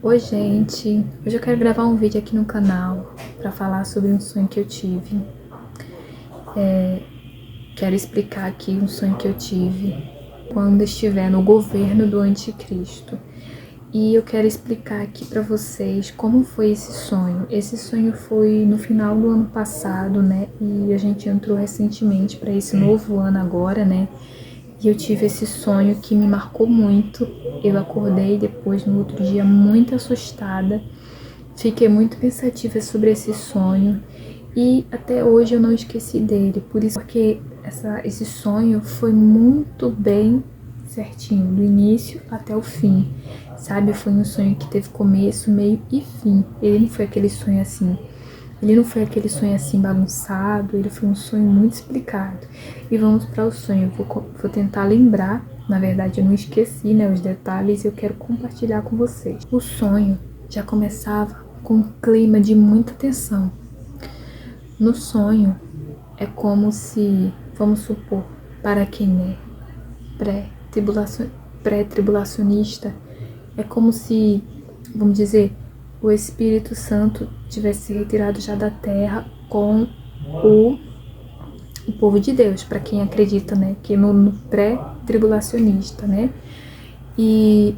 Oi, gente. Hoje eu quero gravar um vídeo aqui no canal para falar sobre um sonho que eu tive. Quero explicar aqui um sonho que eu tive quando estiver no governo do Anticristo. E eu quero explicar aqui para vocês como foi esse sonho. Esse sonho foi no final do ano passado, né? E a gente entrou recentemente para esse novo ano agora, né? E eu tive esse sonho que me marcou muito. Eu acordei depois no outro dia muito assustada. Fiquei muito pensativa sobre esse sonho e até hoje eu não esqueci dele. Por isso, porque esse sonho foi muito bem certinho, do início até o fim, sabe? Foi um sonho que teve começo, meio e fim. Ele não foi aquele sonho assim. Ele não foi aquele sonho assim bagunçado, ele foi um sonho muito explicado. E vamos para o sonho. Vou tentar lembrar, na verdade eu não esqueci, né, os detalhes, e eu quero compartilhar com vocês. O sonho já começava com um clima de muita tensão. No sonho é como se, vamos supor, para quem é pré-tribulacionista, é como se, vamos dizer, o Espírito Santo tivesse se retirado já da terra com o povo de Deus, para quem acredita, né, que no pré-tribulacionista, né, e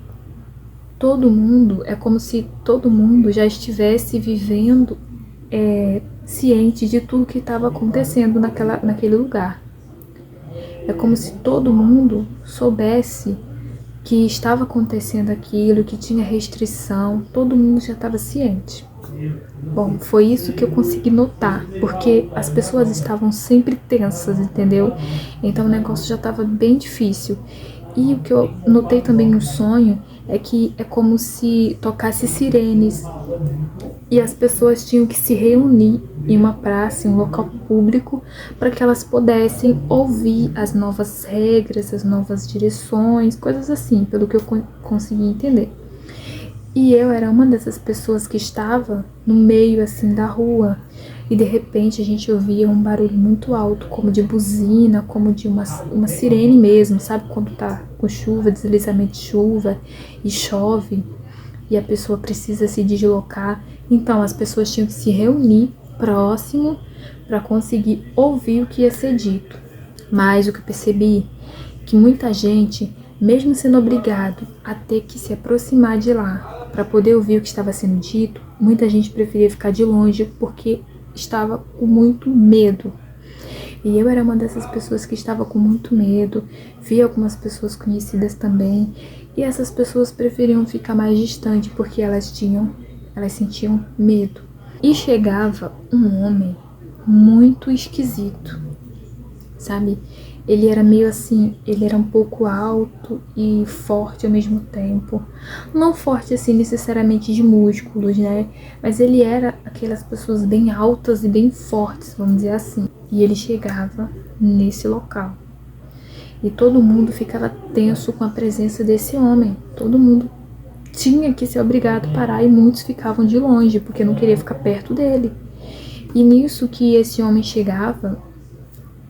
todo mundo, é como se todo mundo já estivesse vivendo ciente de tudo que estava acontecendo naquele lugar. É como se todo mundo soubesse que estava acontecendo aquilo, que tinha restrição, todo mundo já estava ciente. Bom, foi isso que eu consegui notar, porque as pessoas estavam sempre tensas, entendeu? Então o negócio já estava bem difícil. E o que eu notei também no sonho é que é como se tocasse sirenes e as pessoas tinham que se reunir em uma praça, em um local público, para que elas pudessem ouvir as novas regras, as novas direções, coisas assim, pelo que eu consegui entender. E eu era uma dessas pessoas que estava no meio assim da rua e de repente a gente ouvia um barulho muito alto, como de buzina, como de uma sirene mesmo, sabe? Quando tá com chuva, deslizamento de chuva e chove e a pessoa precisa se deslocar. Então as pessoas tinham que se reunir próximo para conseguir ouvir o que ia ser dito. Mas o que eu percebi é que muita gente, mesmo sendo obrigado a ter que se aproximar de lá para poder ouvir o que estava sendo dito, muita gente preferia ficar de longe porque estava com muito medo. E eu era uma dessas pessoas que estava com muito medo, vi algumas pessoas conhecidas também, e essas pessoas preferiam ficar mais distante porque elas sentiam medo. E chegava um homem muito esquisito, sabe? Ele era meio assim, ele era um pouco alto e forte ao mesmo tempo. Não forte assim necessariamente de músculos, né? Mas ele era aquelas pessoas bem altas e bem fortes, vamos dizer assim. E ele chegava nesse local. E todo mundo ficava tenso com a presença desse homem. Todo mundo tinha que ser obrigado a parar e muitos ficavam de longe, porque não queria ficar perto dele. E nisso que esse homem chegava,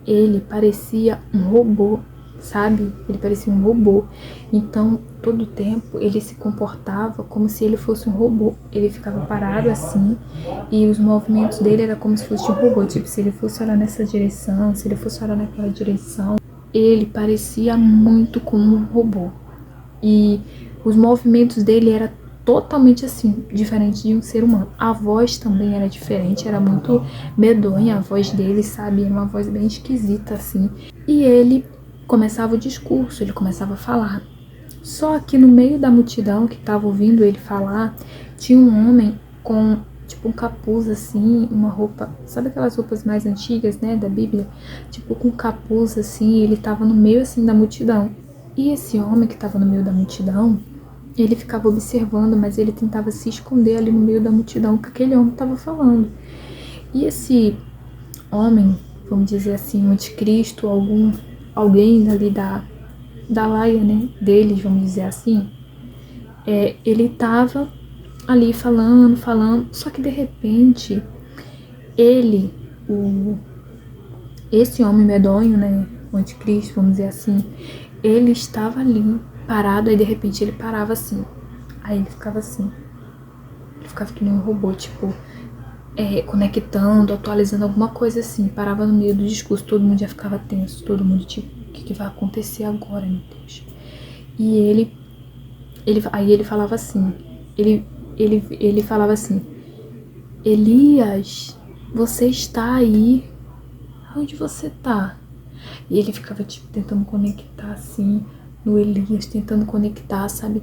ele parecia um robô, sabe? Ele parecia um robô. Então, todo o tempo, ele se comportava como se ele fosse um robô. Ele ficava parado assim, e os movimentos dele era como se fosse um robô. Tipo, se ele fosse olhar nessa direção, se ele fosse olhar naquela direção, ele parecia muito como um robô. E os movimentos dele eram totalmente assim, diferente de um ser humano. A voz também era diferente, era muito medonha a voz dele, sabe? Era uma voz bem esquisita assim. E ele começava o discurso, ele começava a falar. Só que no meio da multidão que estava ouvindo ele falar, tinha um homem com tipo um capuz assim, uma roupa, sabe aquelas roupas mais antigas, né, da Bíblia? Tipo com capuz assim, ele estava no meio assim da multidão. E esse homem que estava no meio da multidão, ele ficava observando, mas ele tentava se esconder ali no meio da multidão que aquele homem estava falando. E esse homem, vamos dizer assim, o anticristo, alguém ali da laia, né, deles, vamos dizer assim, ele estava ali falando, só que de repente, esse homem medonho, né, o anticristo, vamos dizer assim, ele estava ali, parado, aí de repente ele parava assim, aí ele ficava assim, Ele ficava que nem um robô, tipo, conectando, atualizando alguma coisa assim. Parava no meio do discurso, todo mundo já ficava tenso, todo mundo tipo, o que vai acontecer agora, meu Deus? E aí ele falava assim, ele falava assim, Elias, você está aí? Onde você tá? E ele ficava, tipo, tentando conectar, assim, no Elias, tentando conectar, sabe?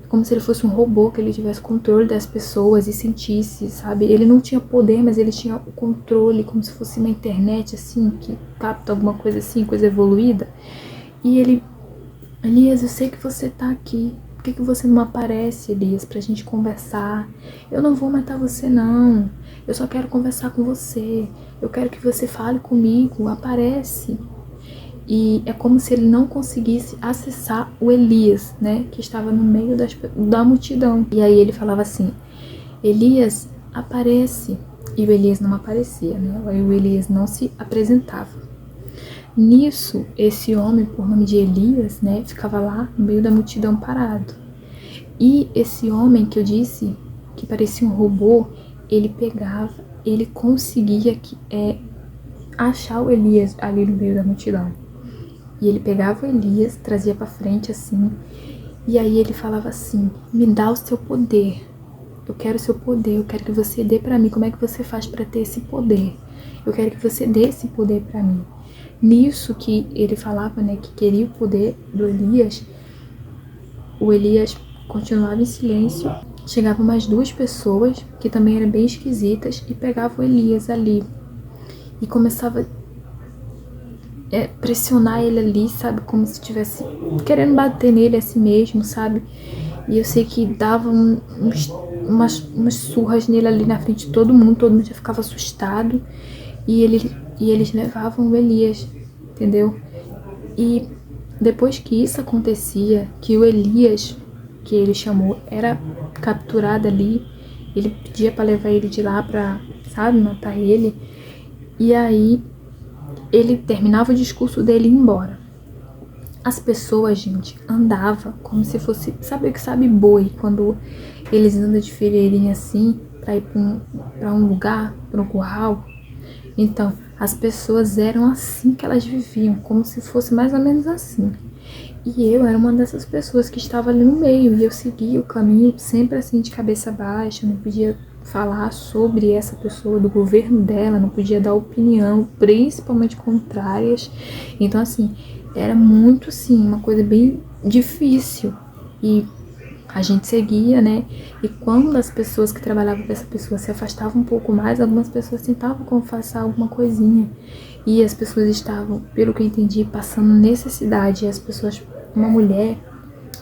Como se ele fosse um robô, que ele tivesse controle das pessoas e sentisse, sabe? Ele não tinha poder, mas ele tinha o controle, como se fosse na internet, assim, que capta alguma coisa assim, coisa evoluída. E ele, Elias, eu sei que você tá aqui. Por que você não aparece, Elias, pra gente conversar? Eu não vou matar você, não. Eu só quero conversar com você. Eu quero que você fale comigo. Aparece. E é como se ele não conseguisse acessar o Elias, né? Que estava no meio da multidão. E aí ele falava assim, Elias, aparece. E o Elias não aparecia, né? Aí o Elias não se apresentava. Nisso, esse homem, por nome de Elias, né, ficava lá no meio da multidão parado. E esse homem que eu disse, que parecia um robô, ele conseguia achar o Elias ali no meio da multidão. E ele pegava o Elias, trazia pra frente assim, e aí ele falava assim, me dá o seu poder. Eu quero o seu poder, eu quero que você dê pra mim. Como é que você faz pra ter esse poder? Eu quero que você dê esse poder pra mim. Nisso que ele falava, né, que queria o poder do Elias, o Elias continuava em silêncio. Chegavam mais duas pessoas, que também eram bem esquisitas, e pegavam o Elias ali. E começava a pressionar ele ali, sabe, como se estivesse querendo bater nele assim mesmo, sabe. E eu sei que davam umas surras nele ali na frente de todo mundo já ficava assustado. E eles levavam o Elias, entendeu? E depois que isso acontecia, que o Elias, que ele chamou, era capturado ali, ele pedia pra levar ele de lá pra, sabe, matar ele. E aí ele terminava o discurso dele e ia embora. As pessoas, gente, andavam como se fosse, sabe o que sabe boi, quando eles andam de fileirinha assim, pra ir pra um lugar, pra um curral. Então, as pessoas eram assim que elas viviam, como se fosse mais ou menos assim. E eu era uma dessas pessoas que estava ali no meio, e eu seguia o caminho sempre assim, de cabeça baixa, não podia falar sobre essa pessoa, do governo dela, não podia dar opinião, principalmente contrárias. Então, assim, era muito, assim, uma coisa bem difícil. E a gente seguia, né? E quando as pessoas que trabalhavam com essa pessoa se afastavam um pouco mais, algumas pessoas tentavam confessar alguma coisinha. E as pessoas estavam, pelo que eu entendi, passando necessidade. E as pessoas, uma mulher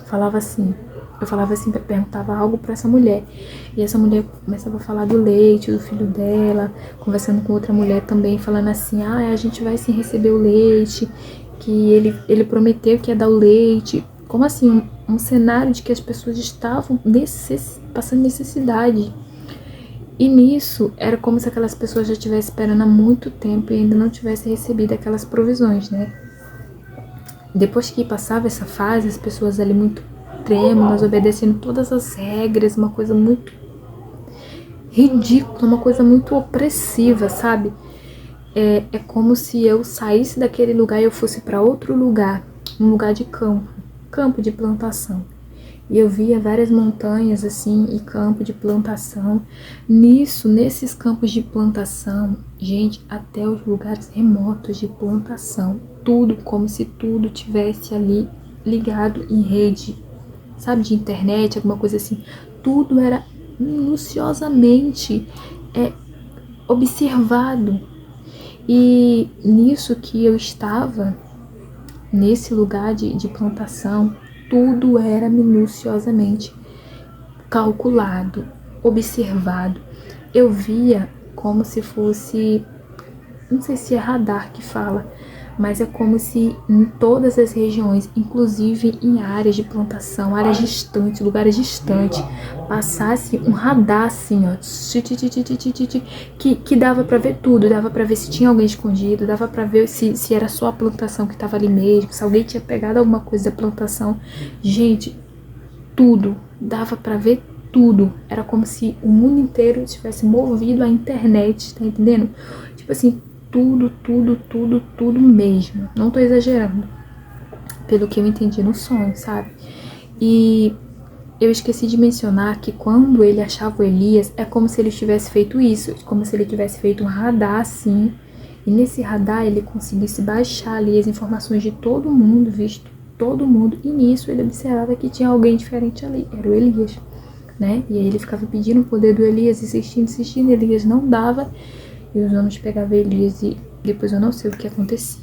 falava assim, eu falava assim, perguntava algo pra essa mulher. E essa mulher começava a falar do leite, do filho dela, conversando com outra mulher também, falando assim, a gente vai sim receber o leite, que ele prometeu que ia dar o leite. Como assim? Um cenário de que as pessoas estavam passando necessidade. E nisso, era como se aquelas pessoas já estivessem esperando há muito tempo e ainda não tivessem recebido aquelas provisões, né? Depois que passava essa fase, as pessoas ali muito trêmulas, obedecendo todas as regras, uma coisa muito ridícula, uma coisa muito opressiva, sabe? É como se eu saísse daquele lugar e eu fosse para outro lugar, um lugar de campo de plantação. E eu via várias montanhas assim e campo de plantação. Nesses campos de plantação, gente, até os lugares remotos de plantação, tudo como se tudo tivesse ali ligado em rede, sabe, de internet, alguma coisa assim. Tudo era minuciosamente observado. E nisso que eu estava, nesse lugar de plantação, tudo era minuciosamente calculado, observado. Eu via como se fosse, não sei se é radar que fala, mas é como se em todas as regiões, inclusive em áreas de plantação, áreas distantes, lugares distantes, passasse um radar assim, ó, que dava pra ver tudo, dava pra ver se tinha alguém escondido, dava pra ver se era só a plantação que tava ali mesmo, se alguém tinha pegado alguma coisa da plantação. Gente, tudo, dava pra ver tudo. Era como se o mundo inteiro tivesse movido a internet, tá entendendo? Tipo assim, tudo, tudo, tudo, tudo mesmo. Não tô exagerando. Pelo que eu entendi no sonho, sabe? E eu esqueci de mencionar que quando ele achava o Elias, é como se ele tivesse feito isso, como se ele tivesse feito um radar assim, e nesse radar ele conseguisse baixar ali as informações de todo mundo, visto todo mundo, e nisso ele observava que tinha alguém diferente ali, era o Elias, né? E aí ele ficava pedindo o poder do Elias, insistindo, insistindo, Elias não dava, e os homens pegavam Elias e depois eu não sei o que acontecia.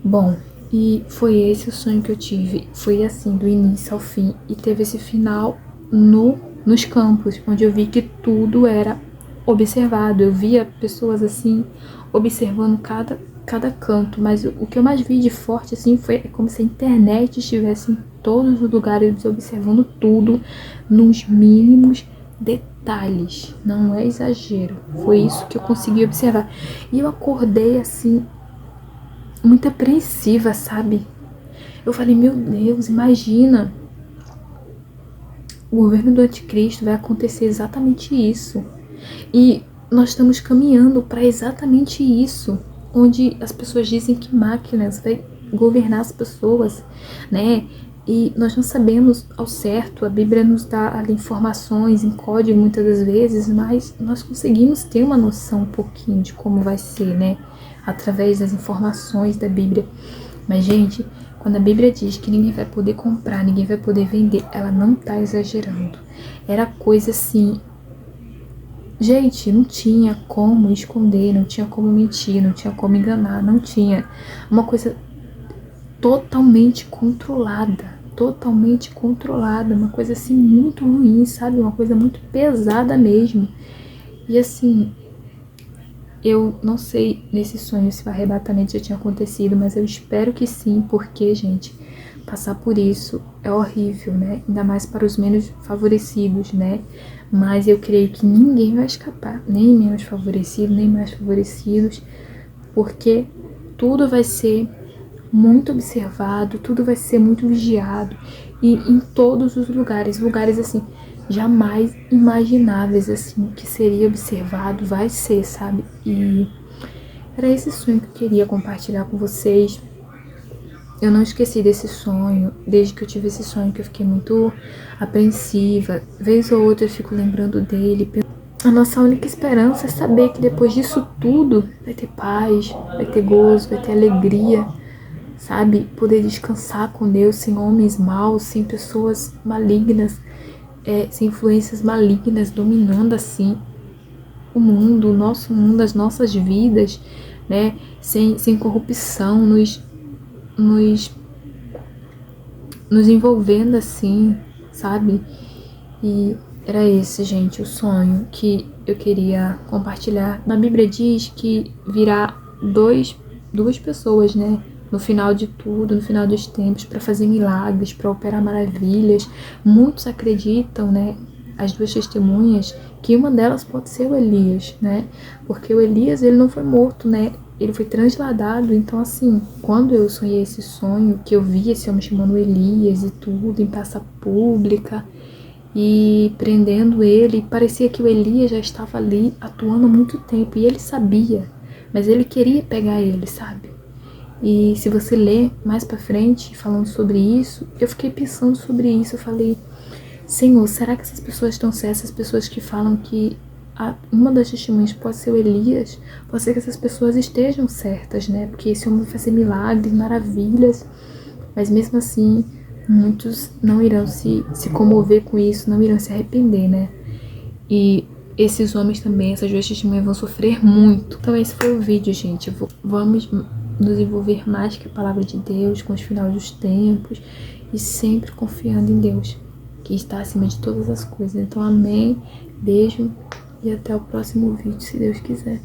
Bom, e foi esse o sonho que eu tive. Foi assim, do início ao fim. E teve esse final nos campos, onde eu vi que tudo era observado. Eu via pessoas assim, observando cada canto. Mas o que eu mais vi de forte, assim, foi como se a internet estivesse em todos os lugares, observando tudo, nos mínimos detalhes. Não é exagero. Foi isso que eu consegui observar. E eu acordei assim, muito apreensiva, sabe? Eu falei, meu Deus, imagina, o governo do anticristo vai acontecer exatamente isso. E nós estamos caminhando para exatamente isso, onde as pessoas dizem que máquinas vai governar as pessoas, né? E nós não sabemos ao certo, a Bíblia nos dá ali informações em código muitas das vezes, mas nós conseguimos ter uma noção um pouquinho de como vai ser, né? Através das informações da Bíblia. Mas, gente, quando a Bíblia diz que ninguém vai poder comprar, ninguém vai poder vender, ela não tá exagerando. Era coisa assim. Gente, não tinha como esconder, não tinha como mentir, não tinha como enganar, não tinha. Uma coisa totalmente controlada, uma coisa assim muito ruim, sabe? Uma coisa muito pesada mesmo. E assim, eu não sei nesse sonho se o arrebatamento já tinha acontecido, mas eu espero que sim, porque, gente, passar por isso é horrível, né? Ainda mais para os menos favorecidos, né? Mas eu creio que ninguém vai escapar, nem menos favorecidos, nem mais favorecidos, porque tudo vai ser muito observado, tudo vai ser muito vigiado, e em todos os lugares assim, jamais imagináveis, assim, que seria observado, vai ser, sabe? E era esse sonho que eu queria compartilhar com vocês. Eu não esqueci desse sonho, desde que eu tive esse sonho que eu fiquei muito apreensiva, vez ou outra eu fico lembrando dele. A nossa única esperança é saber que depois disso tudo vai ter paz, vai ter gozo, vai ter alegria, sabe? Poder descansar com Deus sem homens maus, sem pessoas malignas, sem influências malignas dominando assim o mundo, o nosso mundo, as nossas vidas, né? Sem corrupção nos envolvendo assim, sabe? E era esse, gente, o sonho que eu queria compartilhar. Na Bíblia diz que virá duas pessoas, né? No final de tudo, no final dos tempos, para fazer milagres, para operar maravilhas. Muitos acreditam, né? As duas testemunhas, que uma delas pode ser o Elias, né? Porque o Elias, ele não foi morto, né? Ele foi transladado. Então, assim, quando eu sonhei esse sonho, que eu vi esse homem chamando Elias e tudo, em praça pública, e prendendo ele, parecia que o Elias já estava ali atuando há muito tempo, e ele sabia, mas ele queria pegar ele, sabe? E se você ler mais pra frente, falando sobre isso, eu fiquei pensando sobre isso, eu falei, Senhor, será que essas pessoas estão certas, essas pessoas que falam que uma das testemunhas pode ser o Elias, pode ser que essas pessoas estejam certas, né? Porque esse homem vai fazer milagres, maravilhas, mas mesmo assim, muitos não irão se comover com isso, não irão se arrepender, né? E esses homens também, essas duas testemunhas vão sofrer muito. Então esse foi o vídeo, gente. Vamos nos envolver mais com a palavra de Deus, com os finais dos tempos, e sempre confiando em Deus, que está acima de todas as coisas. Então amém, beijo e até o próximo vídeo, se Deus quiser.